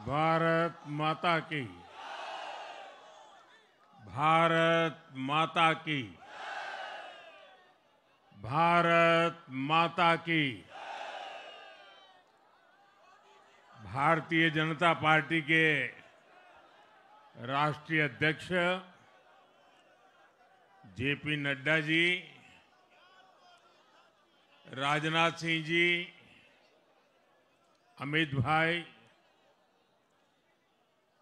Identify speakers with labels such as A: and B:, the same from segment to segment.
A: भारत माता की। भारत माता की। भारत माता की। भारतीय जनता पार्टी के राष्ट्रीय अध्यक्ष जेपी नड्डा जी, राजनाथ सिंह जी, अमित भाई,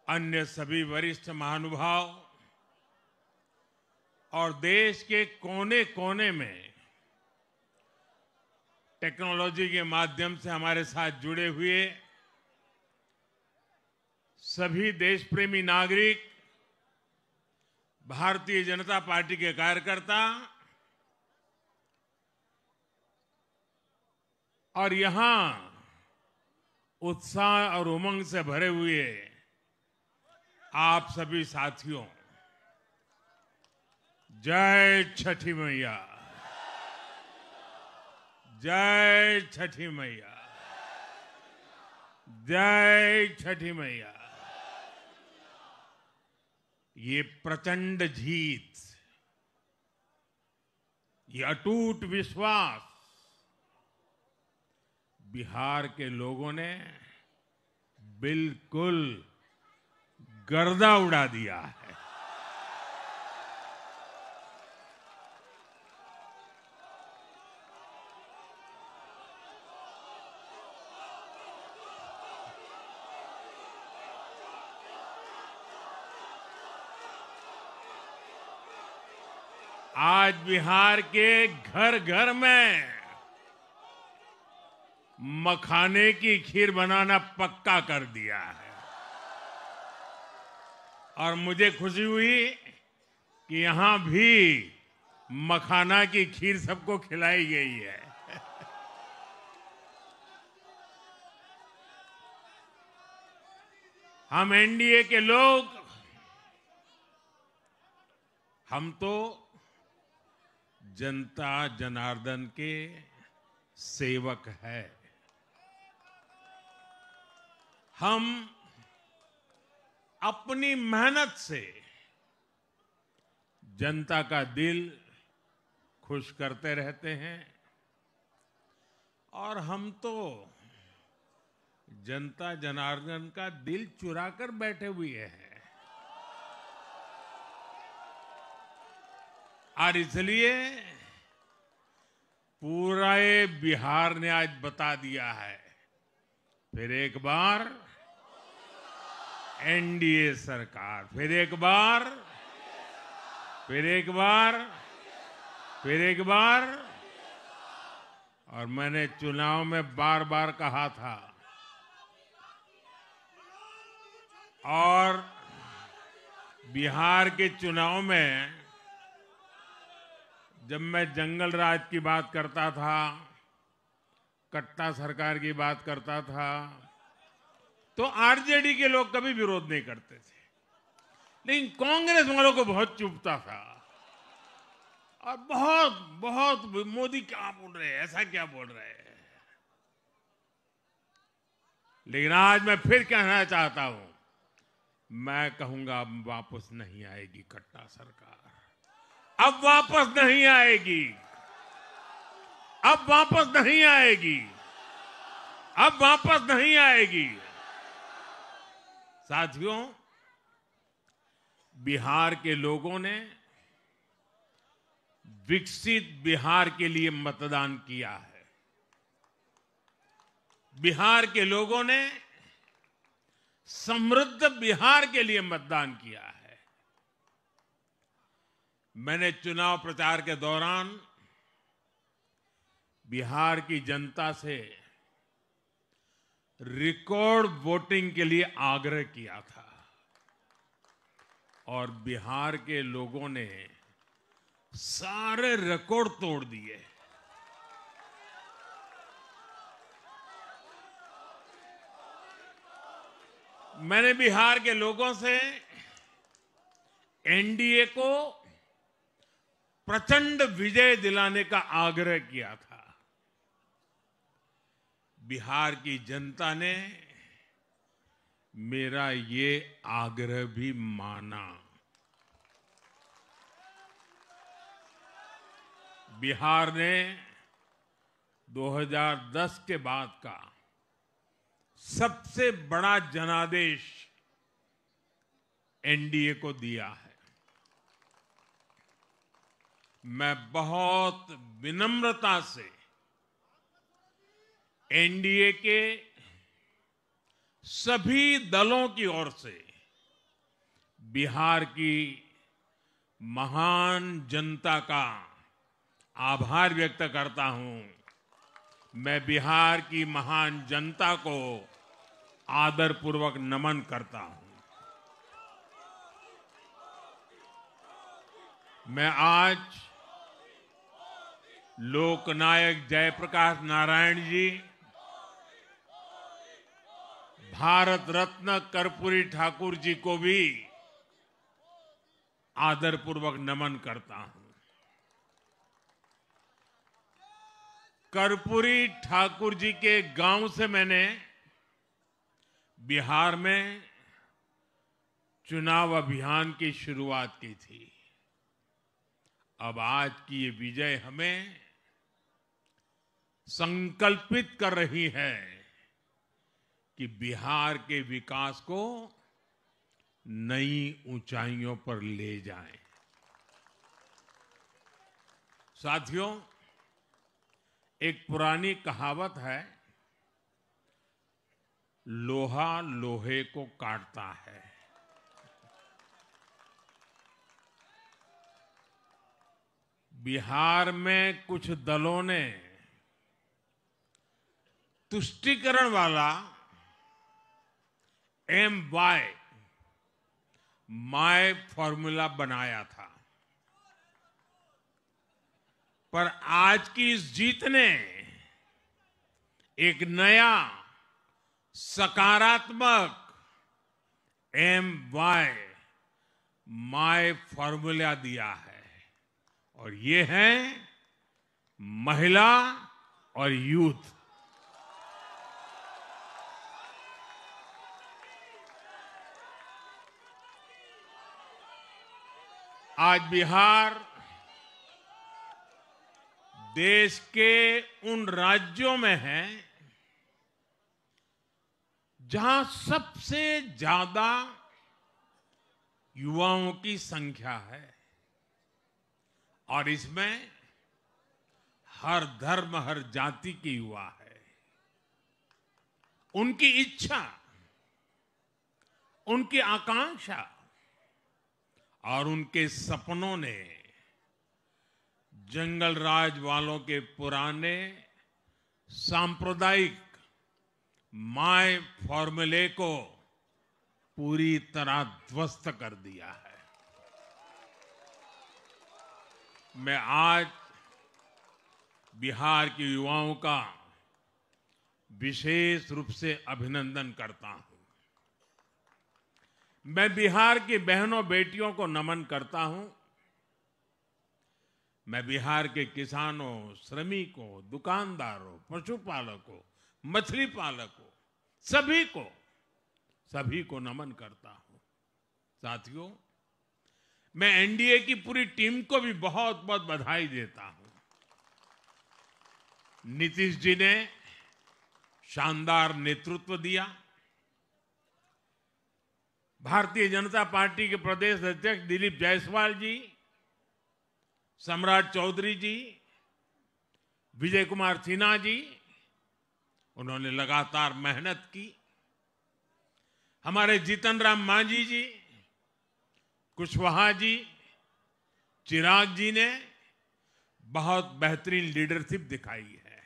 A: अन्य सभी वरिष्ठ महानुभाव और देश के कोने कोने में टेक्नोलॉजी के माध्यम से हमारे साथ जुड़े हुए सभी देश प्रेमी नागरिक, भारतीय जनता पार्टी के कार्यकर्ता और यहां उत्साह और उमंग से भरे हुए आप सभी साथियों, जय छठी मैया। जय छठी मैया। जय छठी मैया। ये प्रचंड जीत, ये अटूट विश्वास बिहार के लोगों ने बिल्कुल गर्दा उड़ा दिया है। आज बिहार के घर घर में मखाने की खीर बनाना पक्का कर दिया है और मुझे खुशी हुई कि यहां भी मखाना की खीर सबको खिलाई गई है। हम एनडीए के लोग, हम तो जनता जनार्दन के सेवक है। हम अपनी मेहनत से जनता का दिल खुश करते रहते हैं और हम तो जनता जनार्दन का दिल चुरा कर बैठे हुए हैं। और इसलिए पूरा बिहार ने आज बता दिया है, फिर एक बार एनडीए सरकार, फिर एक बार, फिर एक बार, फिर एक बार। और मैंने चुनाव में बार बार कहा था और बिहार के चुनाव में जब मैं जंगल राज की बात करता था, कट्टा सरकार की बात करता था, तो आरजेडी के लोग कभी विरोध नहीं करते थे, लेकिन कांग्रेस वालों को बहुत चुभता था और बहुत बहुत मोदी क्या बोल रहे हैं, ऐसा क्या बोल रहे हैं। लेकिन आज मैं फिर कहना चाहता हूं, मैं कहूंगा अब वापस नहीं आएगी कट्टा सरकार, अब वापस नहीं आएगी, अब वापस नहीं आएगी, अब वापस नहीं आएगी। साथियों, बिहार के लोगों ने विकसित बिहार के लिए मतदान किया है। बिहार के लोगों ने समृद्ध बिहार के लिए मतदान किया है। मैंने चुनाव प्रचार के दौरान बिहार की जनता से रिकॉर्ड वोटिंग के लिए आग्रह किया था और बिहार के लोगों ने सारे रिकॉर्ड तोड़ दिए। मैंने बिहार के लोगों से एनडीए को प्रचंड विजय दिलाने का आग्रह किया था। बिहार की जनता ने मेरा ये आग्रह भी माना। बिहार ने 2010 के बाद का सबसे बड़ा जनादेश एनडीए को दिया है। मैं बहुत विनम्रता से एनडीए के सभी दलों की ओर से बिहार की महान जनता का आभार व्यक्त करता हूं। मैं बिहार की महान जनता को आदरपूर्वक नमन करता हूं। मैं आज लोकनायक जयप्रकाश नारायण जी, भारत रत्न कर्पूरी ठाकुर जी को भी आदरपूर्वक नमन करता हूं। कर्पूरी ठाकुर जी के गांव से मैंने बिहार में चुनाव अभियान की शुरुआत की थी। अब आज की ये विजय हमें संकल्पित कर रही है कि बिहार के विकास को नई ऊंचाइयों पर ले जाएं। साथियों, एक पुरानी कहावत है, लोहा लोहे को काटता है। बिहार में कुछ दलों ने तुष्टीकरण वाला माय फॉर्मूला बनाया था, पर आज की इस जीत ने एक नया सकारात्मक माय फॉर्मूला दिया है, और ये है महिला और यूथ। आज बिहार देश के उन राज्यों में है जहां सबसे ज्यादा युवाओं की संख्या है, और इसमें हर धर्म हर जाति के युवा है। उनकी इच्छा, उनकी आकांक्षा और उनके सपनों ने जंगल राज वालों के पुराने सांप्रदायिक माय फॉर्मूले को पूरी तरह ध्वस्त कर दिया है। मैं आज बिहार के युवाओं का विशेष रूप से अभिनंदन करता हूं। मैं बिहार की बहनों बेटियों को नमन करता हूं। मैं बिहार के किसानों, श्रमिकों, दुकानदारों, पशुपालकों, मछली पालकों, सभी को नमन करता हूं। साथियों, मैं एनडीए की पूरी टीम को भी बहुत बहुत बधाई देता हूं। नीतीश जी ने शानदार नेतृत्व दिया। भारतीय जनता पार्टी के प्रदेश अध्यक्ष दिलीप जायसवाल जी, सम्राट चौधरी जी, विजय कुमार सिन्हा जी, उन्होंने लगातार मेहनत की। हमारे जीतन राम मांझी जी, कुशवाहा जी, चिराग जी ने बहुत बेहतरीन लीडरशिप दिखाई है।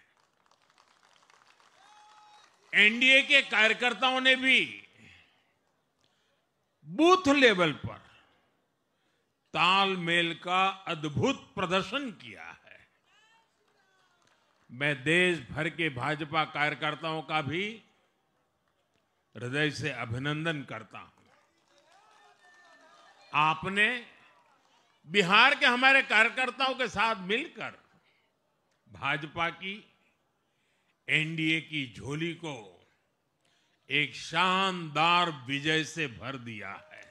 A: एनडीए के कार्यकर्ताओं ने भी बूथ लेवल पर तालमेल का अद्भुत प्रदर्शन किया है। मैं देश भर के भाजपा कार्यकर्ताओं का भी हृदय से अभिनंदन करता हूं। आपने बिहार के हमारे कार्यकर्ताओं के साथ मिलकर भाजपा की एनडीए की झोली को एक शानदार विजय से भर दिया है।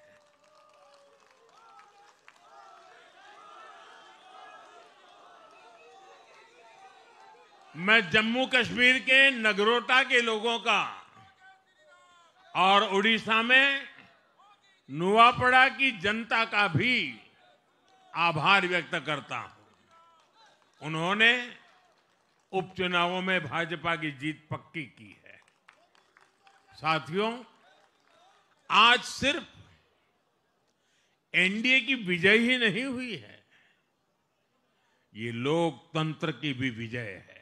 A: मैं जम्मू कश्मीर के नगरोटा के लोगों का और उड़ीसा में नुआपड़ा की जनता का भी आभार व्यक्त करता हूं। उन्होंने उपचुनावों में भाजपा की जीत पक्की की है। साथियों, आज सिर्फ एनडीए की विजय ही नहीं हुई है, ये लोकतंत्र की भी विजय है।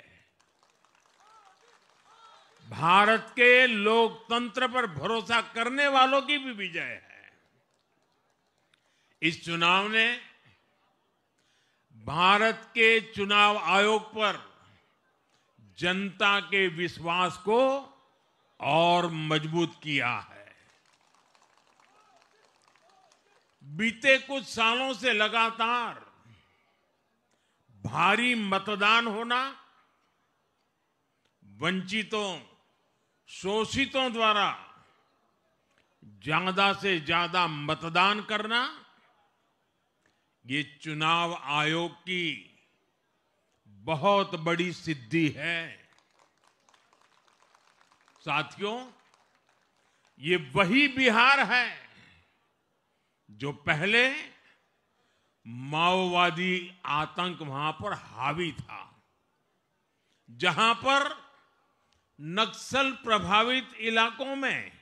A: भारत के लोकतंत्र पर भरोसा करने वालों की भी विजय है। इस चुनाव ने भारत के चुनाव आयोग पर जनता के विश्वास को और मजबूत किया है। बीते कुछ सालों से लगातार भारी मतदान होना, वंचितों, शोषितों द्वारा ज्यादा से ज्यादा मतदान करना, ये चुनाव आयोग की बहुत बड़ी सिद्धि है। साथियों, ये वही बिहार है जो पहले माओवादी आतंक वहां पर हावी था, जहां पर नक्सल प्रभावित इलाकों में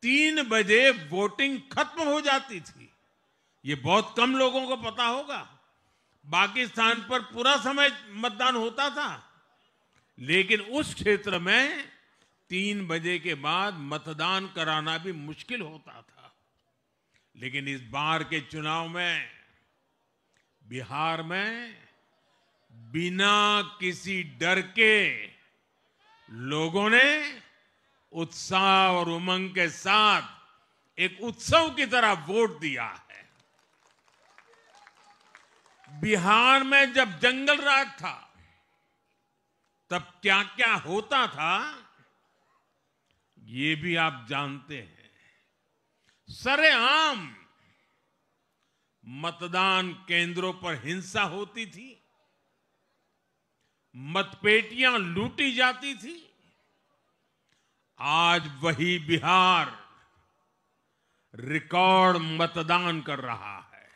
A: 3 बजे वोटिंग खत्म हो जाती थी। ये बहुत कम लोगों को पता होगा। बाकी स्थान पर पूरा समय मतदान होता था, लेकिन उस क्षेत्र में 3 बजे के बाद मतदान कराना भी मुश्किल होता था। लेकिन इस बार के चुनाव में बिहार में बिना किसी डर के लोगों ने उत्साह और उमंग के साथ एक उत्सव की तरह वोट दिया है। बिहार में जब जंगल राज था, तब क्या क्या होता था, ये भी आप जानते हैं। सरेआम मतदान केंद्रों पर हिंसा होती थी, मतपेटियां लूटी जाती थी। आज वही बिहार रिकॉर्ड मतदान कर रहा है,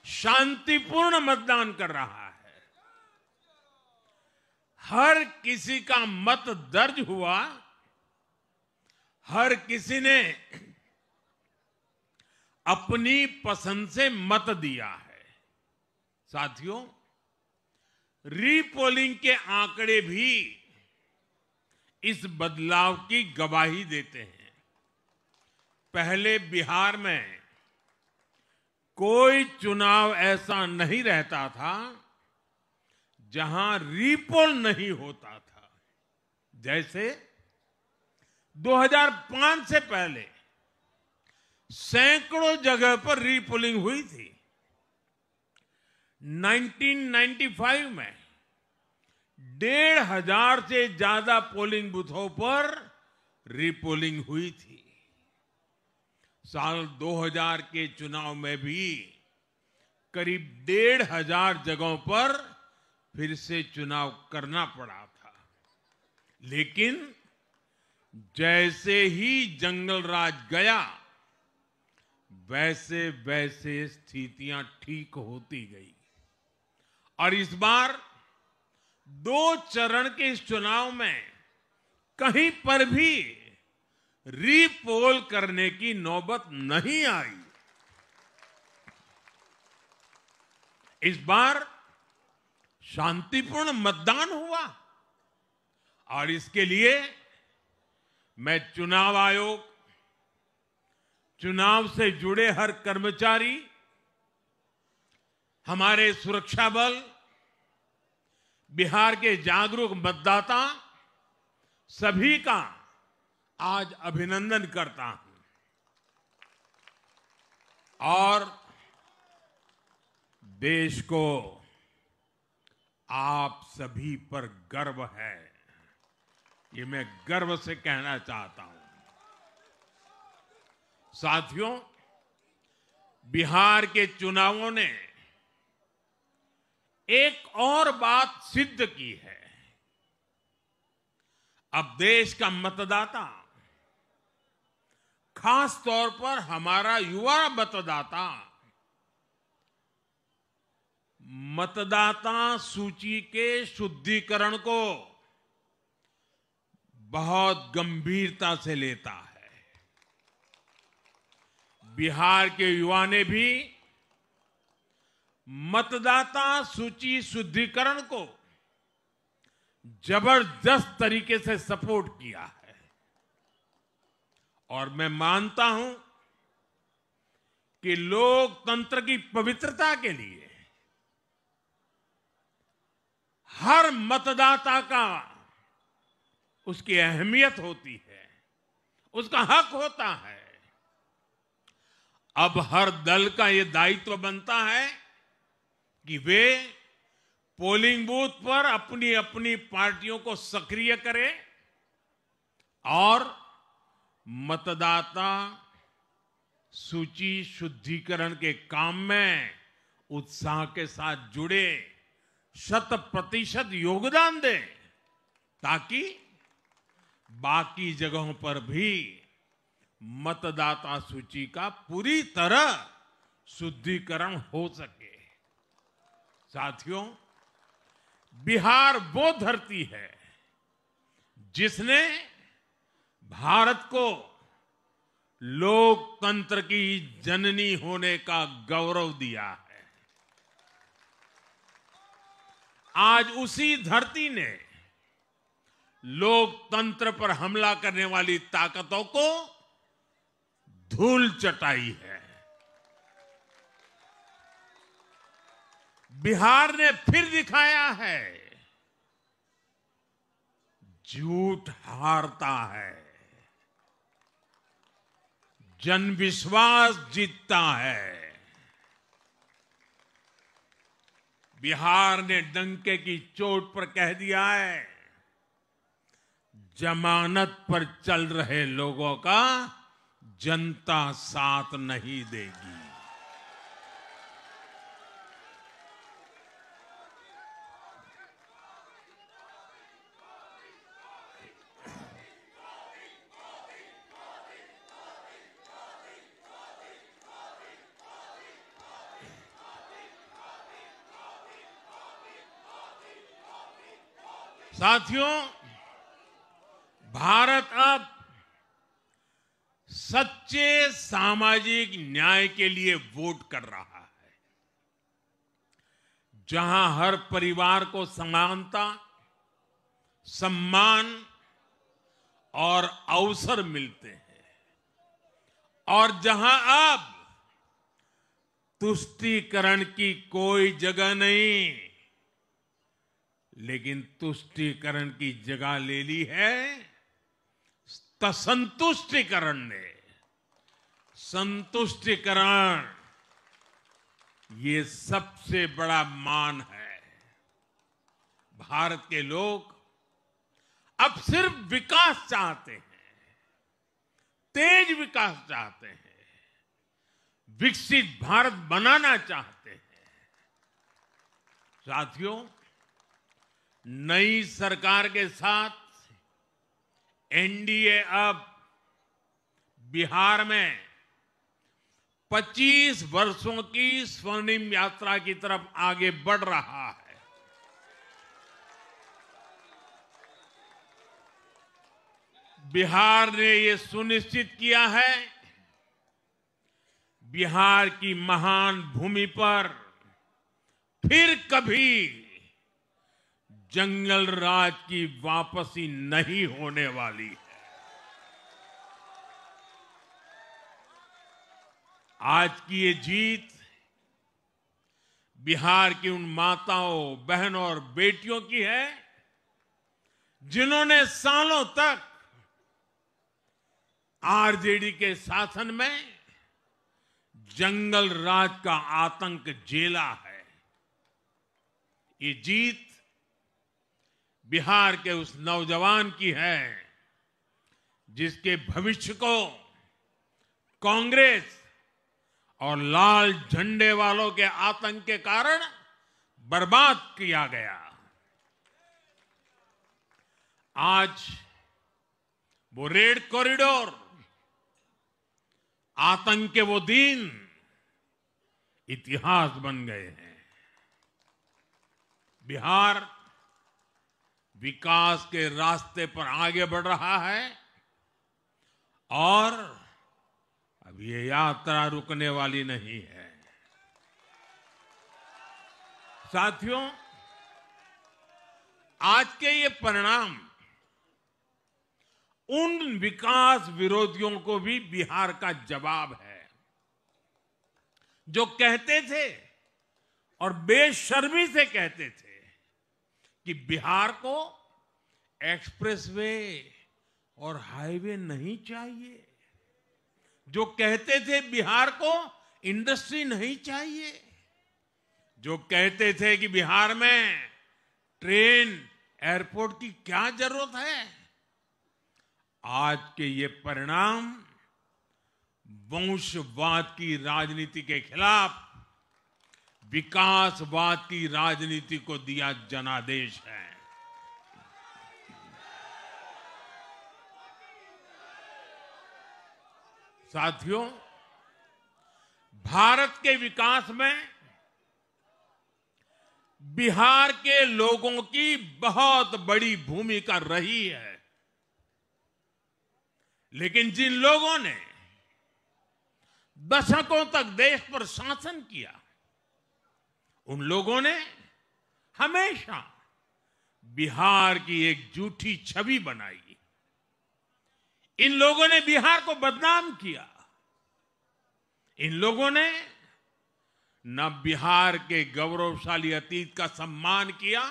A: शांतिपूर्ण मतदान कर रहा है। हर किसी का मत दर्ज हुआ, हर किसी ने अपनी पसंद से मत दिया है। साथियों, रीपोलिंग के आंकड़े भी इस बदलाव की गवाही देते हैं। पहले बिहार में कोई चुनाव ऐसा नहीं रहता था जहां रीपोल नहीं होता था। जैसे 2005 से पहले सैकड़ों जगह पर रीपोलिंग हुई थी। 1995 में 1,500 से ज्यादा पोलिंग बूथों पर रीपोलिंग हुई थी। साल 2000 के चुनाव में भी करीब 1,500 जगहों पर फिर से चुनाव करना पड़ा था। लेकिन जैसे ही जंगल राज गया, वैसे वैसे स्थितियां ठीक होती गई और इस बार 2 चरण के इस चुनाव में कहीं पर भी रीपोल करने की नौबत नहीं आई। इस बार शांतिपूर्ण मतदान हुआ और इसके लिए मैं चुनाव आयोग, चुनाव से जुड़े हर कर्मचारी, हमारे सुरक्षा बल, बिहार के जागरूक मतदाता, सभी का आज अभिनंदन करता हूं और देश को आप सभी पर गर्व है। ये मैं गर्व से कहना चाहता हूं। साथियों, बिहार के चुनावों ने एक और बात सिद्ध की है। अब देश का मतदाता, खास तौर पर हमारा युवा मतदाता, मतदाता सूची के शुद्धिकरण को बहुत गंभीरता से लेता है। बिहार के युवा ने भी मतदाता सूची शुद्धिकरण को जबरदस्त तरीके से सपोर्ट किया है और मैं मानता हूं कि लोकतंत्र की पवित्रता के लिए हर मतदाता का उसकी अहमियत होती है, उसका हक होता है। अब हर दल का यह दायित्व बनता है कि वे पोलिंग बूथ पर अपनी अपनी पार्टियों को सक्रिय करें और मतदाता सूची शुद्धिकरण के काम में उत्साह के साथ जुड़े, 100% योगदान दें, ताकि बाकी जगहों पर भी मतदाता सूची का पूरी तरह शुद्धिकरण हो सके। साथियों, बिहार वो धरती है जिसने भारत को लोकतंत्र की जननी होने का गौरव दिया है। आज उसी धरती ने लोकतंत्र पर हमला करने वाली ताकतों को धूल चटाई है। बिहार ने फिर दिखाया है, झूठ हारता है, जन विश्वास जीतता है। बिहार ने डंके की चोट पर कह दिया है, जमानत पर चल रहे लोगों का जनता साथ नहीं देगी। साथियों, भारत अब सच्चे सामाजिक न्याय के लिए वोट कर रहा है, जहां हर परिवार को समानता, सम्मान और अवसर मिलते हैं और जहां अब तुष्टीकरण की कोई जगह नहीं, लेकिन तुष्टीकरण की जगह ले ली है संतुष्टीकरण ने। संतुष्टीकरण ये सबसे बड़ा मान है। भारत के लोग अब सिर्फ विकास चाहते हैं, तेज विकास चाहते हैं, विकसित भारत बनाना चाहते हैं। साथियों, नई सरकार के साथ एनडीए अब बिहार में 25 वर्षों की स्वर्णिम यात्रा की तरफ आगे बढ़ रहा है। बिहार ने ये सुनिश्चित किया है, बिहार की महान भूमि पर फिर कभी जंगल राज की वापसी नहीं होने वाली है। आज की ये जीत बिहार की उन माताओं, बहनों और बेटियों की है जिन्होंने सालों तक आरजेडी के शासन में जंगल राज का आतंक झेला है। ये जीत बिहार के उस नौजवान की है जिसके भविष्य को कांग्रेस और लाल झंडे वालों के आतंक के कारण बर्बाद किया गया। आज वो रेड कॉरिडोर, आतंक के वो दिन इतिहास बन गए हैं। बिहार विकास के रास्ते पर आगे बढ़ रहा है और अब ये यात्रा रुकने वाली नहीं है। साथियों, आज के ये परिणाम उन विकास विरोधियों को भी बिहार का जवाब है जो कहते थे और बेशर्मी से कहते थे कि बिहार को एक्सप्रेसवे और हाईवे नहीं चाहिए, जो कहते थे बिहार को इंडस्ट्री नहीं चाहिए, जो कहते थे कि बिहार में ट्रेन एयरपोर्ट की क्या जरूरत है। आज के ये परिणाम वंशवाद की राजनीति के खिलाफ विकासवाद की राजनीति को दिया जनादेश है। साथियों, भारत के विकास में बिहार के लोगों की बहुत बड़ी भूमिका रही है, लेकिन जिन लोगों ने दशकों तक देश पर शासन किया, उन लोगों ने हमेशा बिहार की एक झूठी छवि बनाई। इन लोगों ने बिहार को बदनाम किया। इन लोगों ने न बिहार के गौरवशाली अतीत का सम्मान किया,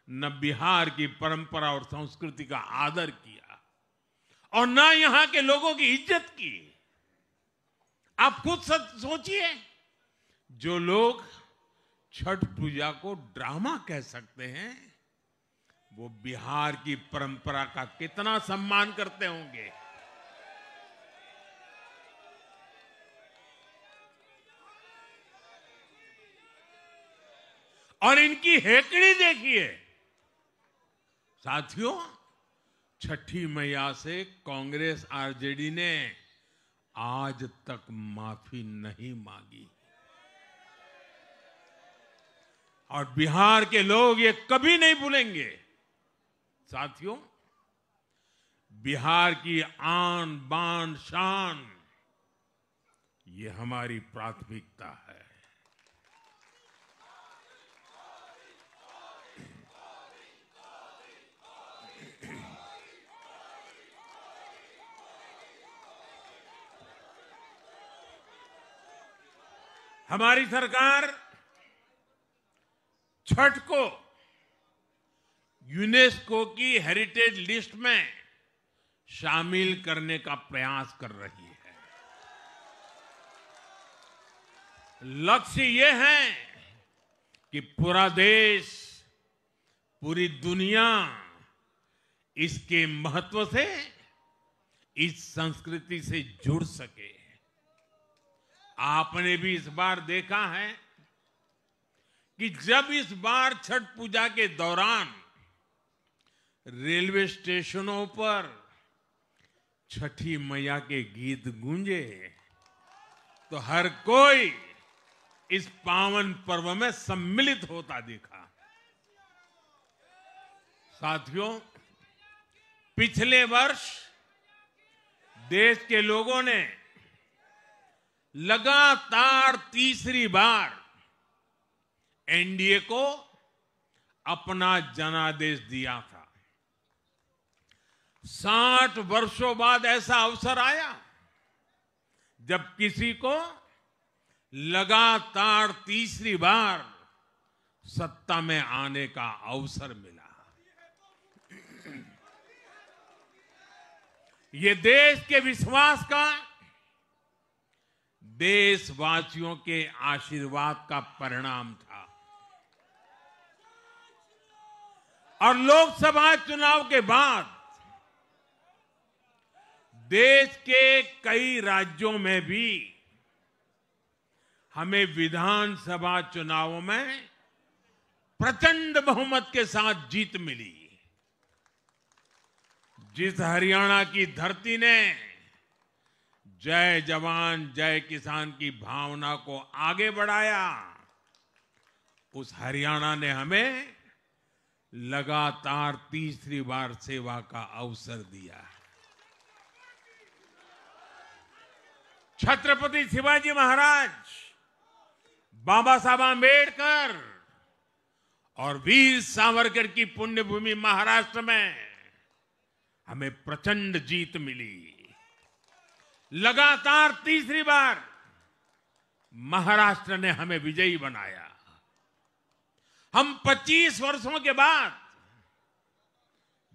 A: न बिहार की परंपरा और संस्कृति का आदर किया, और न यहां के लोगों की इज्जत की। आप खुद सोचिए, जो लोग छठ पूजा को ड्रामा कह सकते हैं, वो बिहार की परंपरा का कितना सम्मान करते होंगे। और इनकी हेकड़ी देखिए। साथियों, छठी मैया से कांग्रेस आरजेडी ने आज तक माफी नहीं मांगी, और बिहार के लोग ये कभी नहीं भूलेंगे। साथियों, बिहार की आन बान शान, ये हमारी प्राथमिकता है। हमारी सरकार छठ को यूनेस्को की हेरिटेज लिस्ट में शामिल करने का प्रयास कर रही है। लक्ष्य ये है कि पूरा देश, पूरी दुनिया इसके महत्व से, इस संस्कृति से जुड़ सके। आपने भी इस बार देखा है कि जब इस बार छठ पूजा के दौरान रेलवे स्टेशनों पर छठी मैया के गीत गूंजे, तो हर कोई इस पावन पर्व में सम्मिलित होता दिखा। साथियों, पिछले वर्ष देश के लोगों ने लगातार तीसरी बार एनडीए को अपना जनादेश दिया था। 60 वर्षों बाद ऐसा अवसर आया जब किसी को लगातार तीसरी बार सत्ता में आने का अवसर मिला। ये देश के विश्वास का, देशवासियों के आशीर्वाद का परिणाम था। और लोकसभा चुनाव के बाद देश के कई राज्यों में भी हमें विधानसभा चुनावों में प्रचंड बहुमत के साथ जीत मिली। जिस हरियाणा की धरती ने जय जवान जय किसान की भावना को आगे बढ़ाया, उस हरियाणा ने हमें लगातार तीसरी बार सेवा का अवसर दिया है। छत्रपति शिवाजी महाराज, बाबा साहब आंबेडकर और वीर सावरकर की पुण्यभूमि महाराष्ट्र में हमें प्रचंड जीत मिली। लगातार तीसरी बार महाराष्ट्र ने हमें विजयी बनाया। हम 25 वर्षों के बाद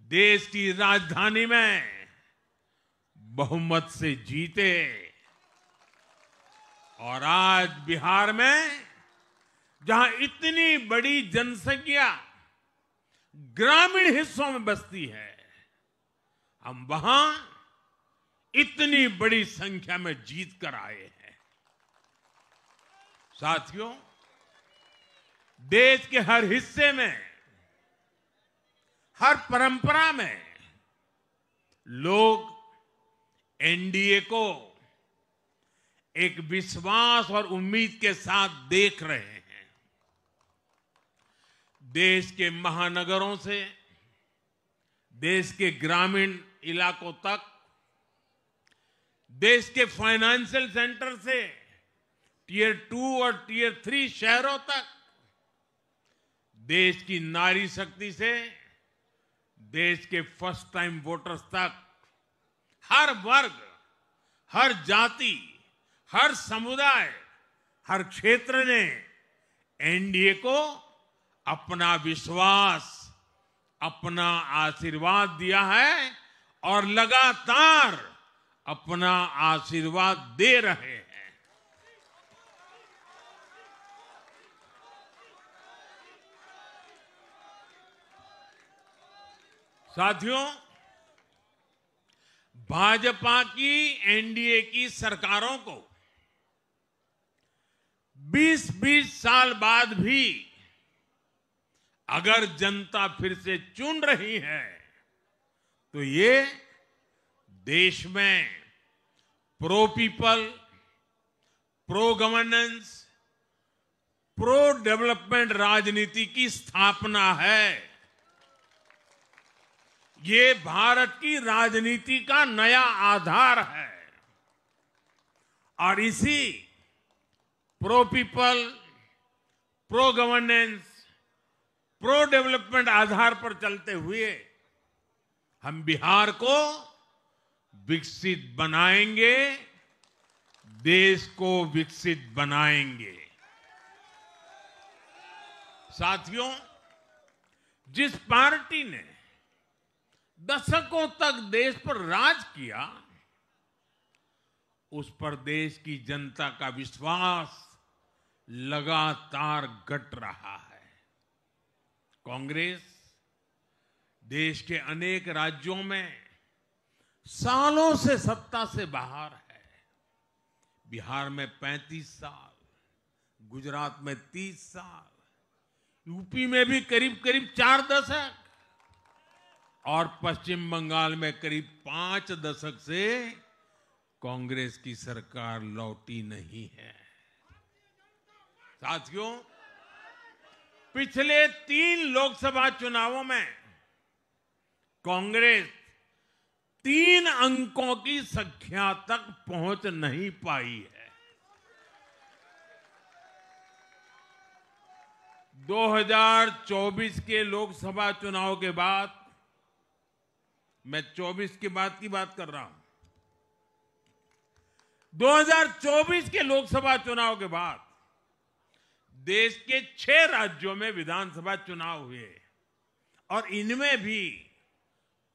A: देश की राजधानी में बहुमत से जीते और आज बिहार में जहां इतनी बड़ी जनसंख्या ग्रामीण हिस्सों में बसती है, हम वहां इतनी बड़ी संख्या में जीत कर आए हैं। साथियों, देश के हर हिस्से में, हर परंपरा में लोग एनडीए को एक विश्वास और उम्मीद के साथ देख रहे हैं। देश के महानगरों से देश के ग्रामीण इलाकों तक, देश के फाइनेंशियल सेंटर से टियर 2 और टियर 3 शहरों तक, देश की नारी शक्ति से देश के फर्स्ट टाइम वोटर्स तक, हर वर्ग, हर जाति, हर समुदाय, हर क्षेत्र ने एनडीए को अपना विश्वास, अपना आशीर्वाद दिया है और लगातार अपना आशीर्वाद दे रहे हैं। साथियों, भाजपा की एनडीए की सरकारों को 20-20 साल बाद भी अगर जनता फिर से चुन रही है तो ये देश में pro people, pro governance, pro development राजनीति की स्थापना है। ये भारत की राजनीति का नया आधार है और इसी pro people, pro governance, pro development आधार पर चलते हुए हम बिहार को विकसित बनाएंगे, देश को विकसित बनाएंगे। साथियों, जिस पार्टी ने दशकों तक देश पर राज किया, उस पर देश की जनता का विश्वास लगातार घट रहा है। कांग्रेस देश के अनेक राज्यों में सालों से सत्ता से बाहर है। बिहार में 35 साल, गुजरात में 30 साल, यूपी में भी करीब करीब 4 दशक और पश्चिम बंगाल में करीब 5 दशक से कांग्रेस की सरकार लौटी नहीं है। साथियों, पिछले 3 लोकसभा चुनावों में कांग्रेस 3 अंकों की संख्या तक पहुंच नहीं पाई है। 2024 के लोकसभा चुनाव के बाद, मैं 24 के बाद की बात कर रहा हूं, 2024 के लोकसभा चुनाव के बाद देश के 6 राज्यों में विधानसभा चुनाव हुए और इनमें भी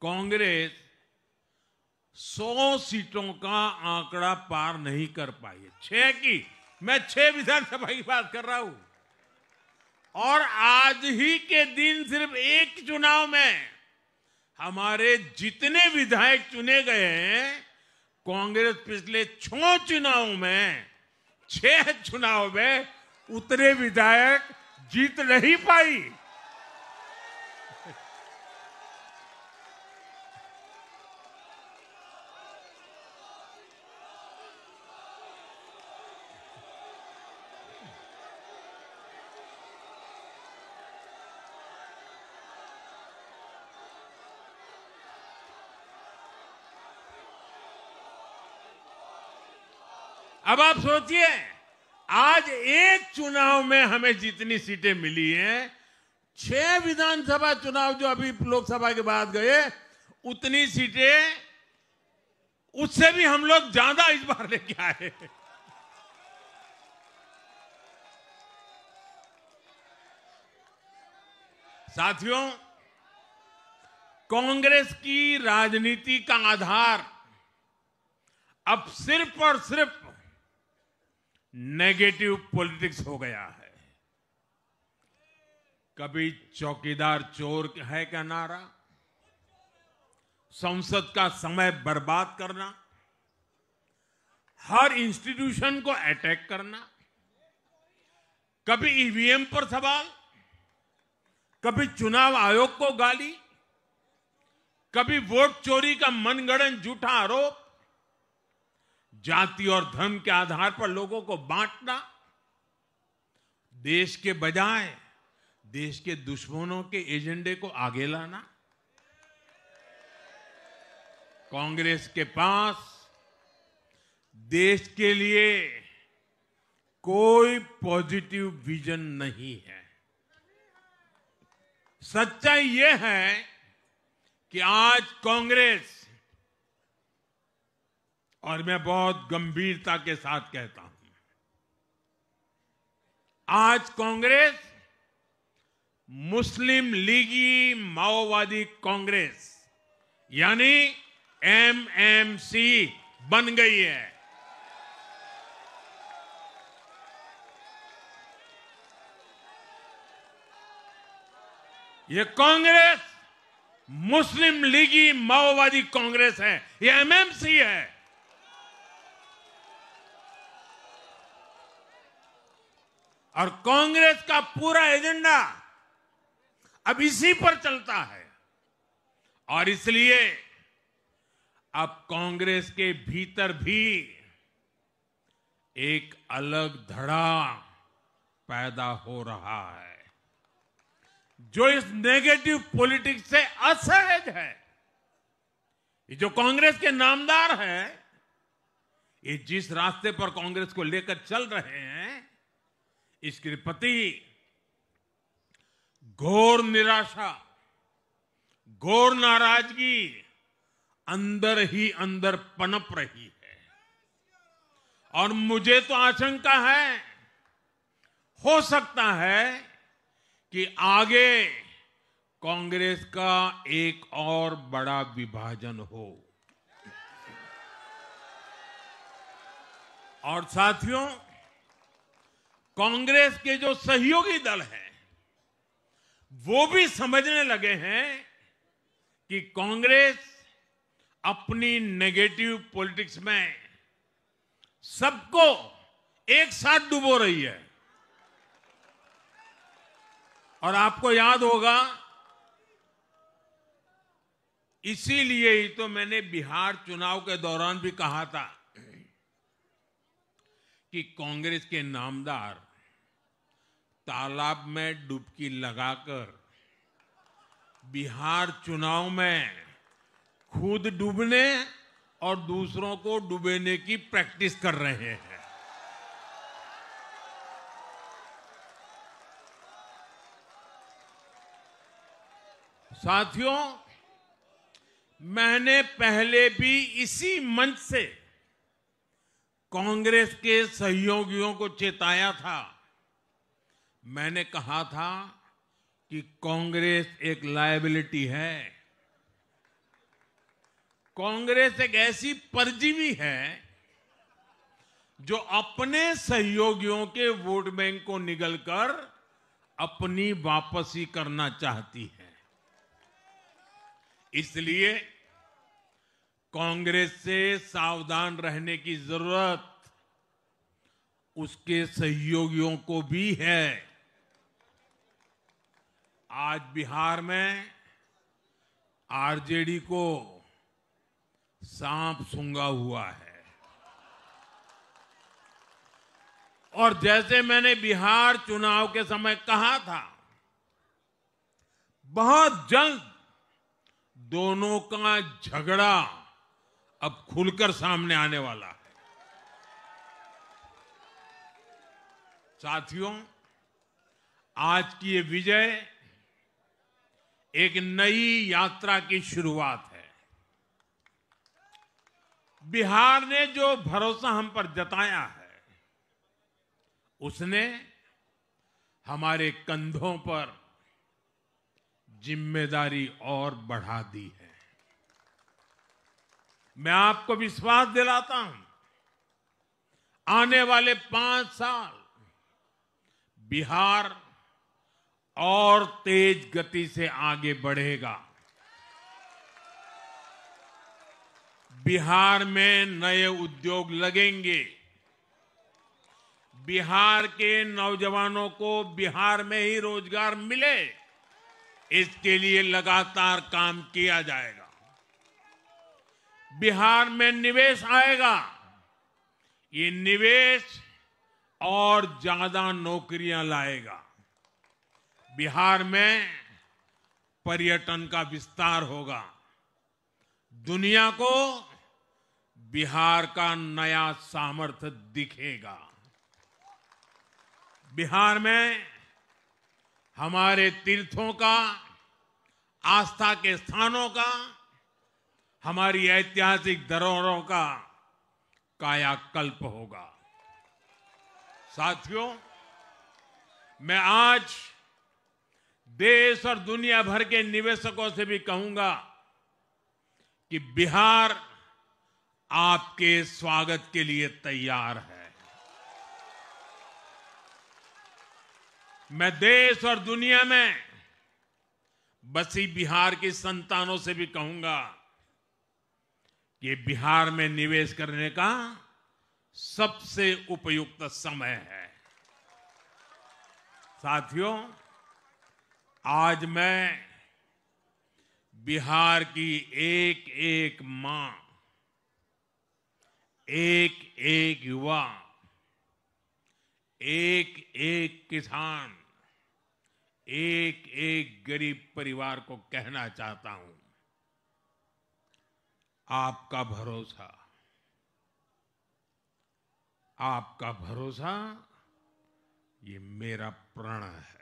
A: कांग्रेस 100 सीटों का आंकड़ा पार नहीं कर पाई है। 6 की, मैं 6 विधानसभा की बात कर रहा हूं और आज ही के दिन सिर्फ एक चुनाव में हमारे जितने विधायक चुने गए हैं, कांग्रेस पिछले 6 चुनाव में 6 चुनाव में उतने विधायक जीत नहीं पाई। अब आप सोचिए, आज एक चुनाव में हमें जितनी सीटें मिली हैं, 6 विधानसभा चुनाव जो अभी लोकसभा के बाद गए, उतनी सीटें उससे भी हम लोग ज्यादा इस बार लेके आए। साथियों, कांग्रेस की राजनीति का आधार अब सिर्फ और सिर्फ नेगेटिव पॉलिटिक्स हो गया है। कभी चौकीदार चोर है का नारा, संसद का समय बर्बाद करना, हर इंस्टीट्यूशन को अटैक करना, कभी ईवीएम पर सवाल, कभी चुनाव आयोग को गाली, कभी वोट चोरी का मनगढ़ंत झूठा आरोप, जाति और धर्म के आधार पर लोगों को बांटना, देश के बजाय देश के दुश्मनों के एजेंडे को आगे लाना। कांग्रेस के पास देश के लिए कोई पॉजिटिव विजन नहीं है। सच्चाई यह है कि आज कांग्रेस, और मैं बहुत गंभीरता के साथ कहता हूं, आज कांग्रेस मुस्लिम लीगी माओवादी कांग्रेस यानी एमएमसी बन गई है। ये कांग्रेस मुस्लिम लीगी माओवादी कांग्रेस है, ये एमएमसी है। और कांग्रेस का पूरा एजेंडा अब इसी पर चलता है। और इसलिए अब कांग्रेस के भीतर भी एक अलग धड़ा पैदा हो रहा है, जो इस नेगेटिव पॉलिटिक्स से असहज है। ये जो कांग्रेस के नामदार है, ये जिस रास्ते पर कांग्रेस को लेकर चल रहे हैं, इसके प्रति घोर निराशा, घोर नाराजगी अंदर ही अंदर पनप रही है। और मुझे तो आशंका है, हो सकता है कि आगे कांग्रेस का एक और बड़ा विभाजन हो। और साथियों, कांग्रेस के जो सहयोगी दल हैं, वो भी समझने लगे हैं कि कांग्रेस अपनी नेगेटिव पॉलिटिक्स में सबको एक साथ डुबो रही है। और आपको याद होगा, इसीलिए ही तो मैंने बिहार चुनाव के दौरान भी कहा था कि कांग्रेस के नामदार तालाब में डुबकी लगाकर बिहार चुनाव में खुद डूबने और दूसरों को डुबेने की प्रैक्टिस कर रहे हैं। साथियों, मैंने पहले भी इसी मंच से कांग्रेस के सहयोगियों को चेताया था। मैंने कहा था कि कांग्रेस एक लायबिलिटी है, कांग्रेस एक ऐसी परजीवी है जो अपने सहयोगियों के वोट बैंक को निगलकर अपनी वापसी करना चाहती है। इसलिए कांग्रेस से सावधान रहने की जरूरत उसके सहयोगियों को भी है। आज बिहार में आरजेडी को सांप सूंघा हुआ है और जैसे मैंने बिहार चुनाव के समय कहा था, बहुत जल्द दोनों का झगड़ा अब खुलकर सामने आने वाला है। साथियों, आज की ये विजय एक नई यात्रा की शुरुआत है। बिहार ने जो भरोसा हम पर जताया है, उसने हमारे कंधों पर जिम्मेदारी और बढ़ा दी है। मैं आपको विश्वास दिलाता हूं, आने वाले 5 साल बिहार और तेज गति से आगे बढ़ेगा। बिहार में नए उद्योग लगेंगे। बिहार के नौजवानों को बिहार में ही रोजगार मिले, इसके लिए लगातार काम किया जाएगा। बिहार में निवेश आएगा। ये निवेश और ज्यादा नौकरियां लाएगा। बिहार में पर्यटन का विस्तार होगा। दुनिया को बिहार का नया सामर्थ्य दिखेगा। बिहार में हमारे तीर्थों का, आस्था के स्थानों का, हमारी ऐतिहासिक धरोहरों का कायाकल्प होगा। साथियों, मैं आज देश और दुनिया भर के निवेशकों से भी कहूंगा कि बिहार आपके स्वागत के लिए तैयार है। मैं देश और दुनिया में बसी बिहार की संतानों से भी कहूंगा कि बिहार में निवेश करने का सबसे उपयुक्त समय है। साथियों, आज मैं बिहार की एक एक मां, एक एक युवा, एक एक किसान, एक एक गरीब परिवार को कहना चाहता हूं, आपका भरोसा, आपका भरोसा ये मेरा प्रण है।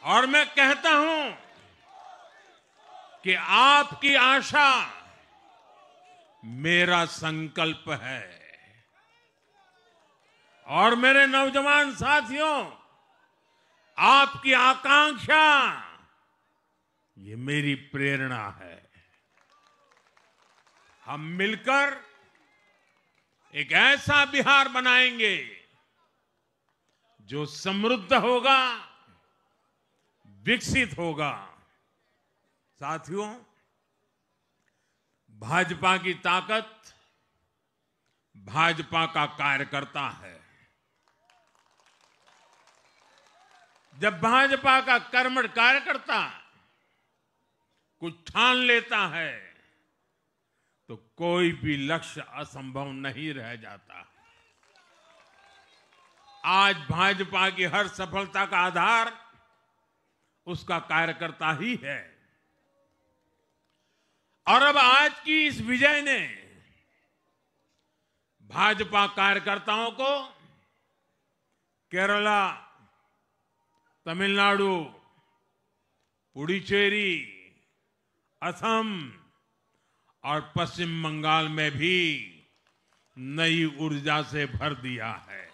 A: और मैं कहता हूं कि आपकी आशा मेरा संकल्प है। और मेरे नौजवान साथियों, आपकी आकांक्षा ये मेरी प्रेरणा है। हम मिलकर एक ऐसा बिहार बनाएंगे जो समृद्ध होगा, विकसित होगा। साथियों, भाजपा की ताकत भाजपा का कार्यकर्ता है। जब भाजपा का कर्मठ कार्यकर्ता कुछ ठान लेता है तो कोई भी लक्ष्य असंभव नहीं रह जाता। आज भाजपा की हर सफलता का आधार उसका कार्यकर्ता ही है। और अब आज की इस विजय ने भाजपा कार्यकर्ताओं को केरला, तमिलनाडु, पुडुचेरी, असम और पश्चिम बंगाल में भी नई ऊर्जा से भर दिया है।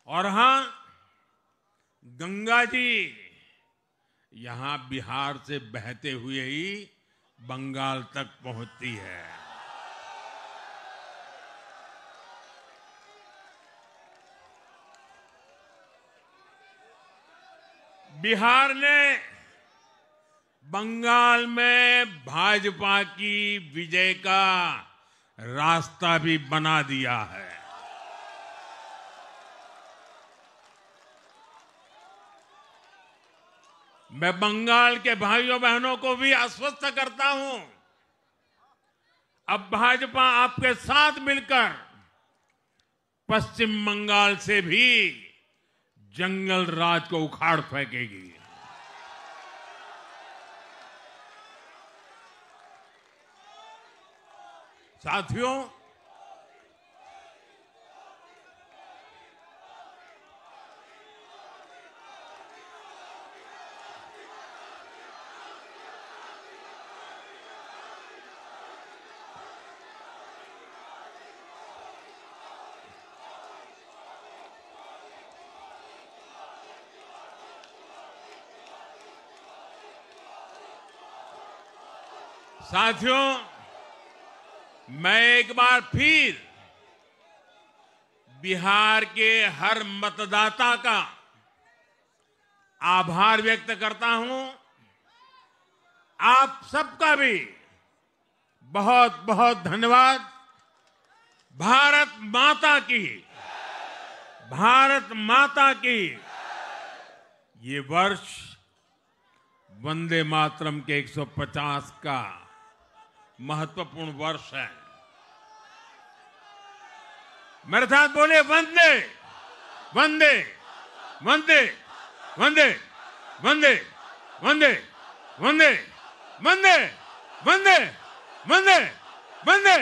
A: और हां, गंगा जी यहां बिहार से बहते हुए ही बंगाल तक पहुंचती है। बिहार ने बंगाल में भाजपा की विजय का रास्ता भी बना दिया है। मैं बंगाल के भाइयों बहनों को भी आश्वस्त करता हूं, अब भाजपा आपके साथ मिलकर पश्चिम बंगाल से भी जंगल राज को उखाड़ फेंकेगी। साथियों, मैं एक बार फिर बिहार के हर मतदाता का आभार व्यक्त करता हूं। आप सबका भी बहुत बहुत धन्यवाद। भारत माता की, भारत माता की। ये वर्ष वंदे मातरम के 150 का महत्वपूर्ण वर्ष है। मेरे साथ बोले, वंदे वंदे वंदे वंदे वंदे वंदे वंदे वंदे वंदे वंदे वंदे